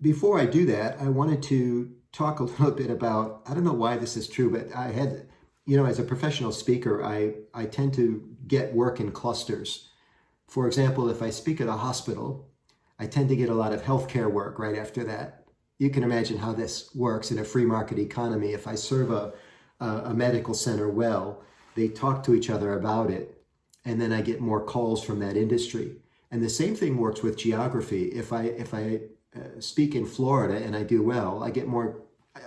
before I do that, I wanted to talk a little bit about, I don't know why this is true, but I had, as a professional speaker, I tend to get work in clusters. For example, if I speak at a hospital, I tend to get a lot of healthcare work right after that. You can imagine how this works in a free market economy. If I serve a medical center well, they talk to each other about it, and then I get more calls from that industry. And the same thing works with geography. If I speak in Florida and I do well, I get more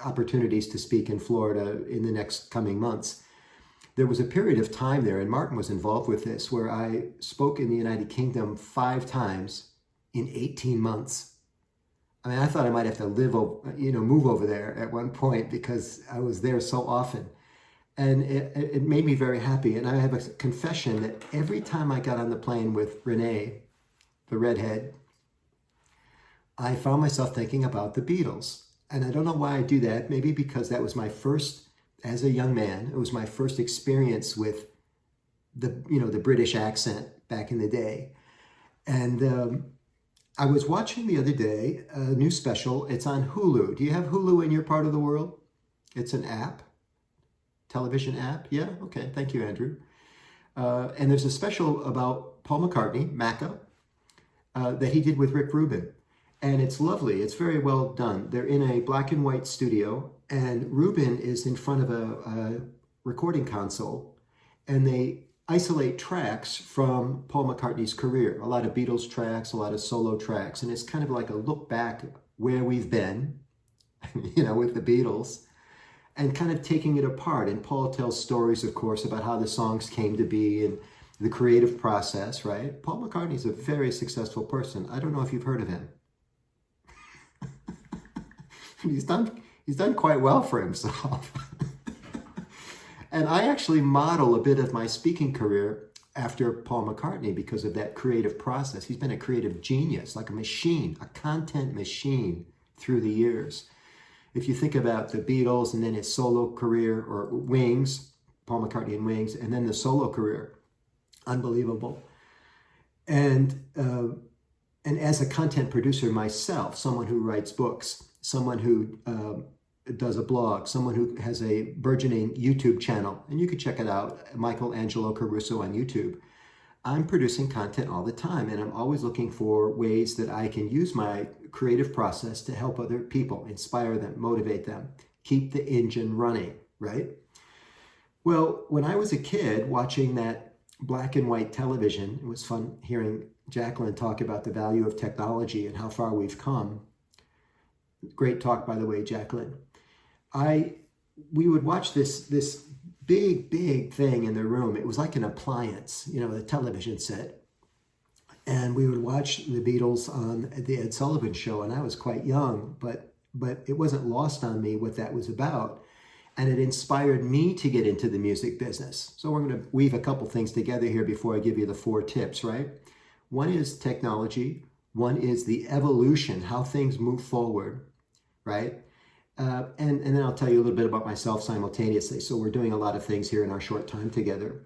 opportunities to speak in Florida in the next coming months. There was a period of time there, and Martyn was involved with this, where I spoke in the United Kingdom 5 times in 18 months. I mean, I thought I might have to move over there at one point because I was there so often. And it made me very happy. And I have a confession that every time I got on the plane with Renee, the redhead, I found myself thinking about the Beatles. And I don't know why I do that. Maybe because that was my first, as a young man, it was my first experience with the British accent back in the day. And I was watching the other day a new special. It's on Hulu. Do you have Hulu in your part of the world? It's an app, television app. Yeah? Okay. Thank you, Andrew. And there's a special about Paul McCartney, Macca, that he did with Rick Rubin. And it's lovely. It's very well done. They're in a black and white studio, and Rubin is in front of a recording console, and they isolate tracks from Paul McCartney's career. A lot of Beatles tracks, a lot of solo tracks, and it's kind of like a look back where we've been, with the Beatles, and kind of taking it apart. And Paul tells stories, of course, about how the songs came to be and the creative process, right? Paul McCartney's a very successful person. I don't know if you've heard of him. He's done quite well for himself. And I actually model a bit of my speaking career after Paul McCartney because of that creative process. He's been a creative genius, like a machine, a content machine through the years. If you think about the Beatles and then his solo career, or Wings, Paul McCartney and Wings, and then the solo career, unbelievable. And as a content producer myself, someone who writes books, someone who does a blog, someone who has a burgeoning YouTube channel, and you can check it out, Angelo Caruso on YouTube. I'm producing content all the time, and I'm always looking for ways that I can use my creative process to help other people, inspire them, motivate them, keep the engine running, right? Well, when I was a kid watching that black and white television, it was fun hearing Jacqueline talk about the value of technology and how far we've come. Great talk, by the way, Jacqueline. We would watch this big thing in the room. It was like an appliance, the television set. And we would watch the Beatles on the Ed Sullivan Show, and I was quite young, but it wasn't lost on me what that was about. And it inspired me to get into the music business. So we're going to weave a couple things together here before I give you the 4 tips, right? One is technology. One is the evolution, how things move forward, right? And then I'll tell you a little bit about myself simultaneously. So we're doing a lot of things here in our short time together.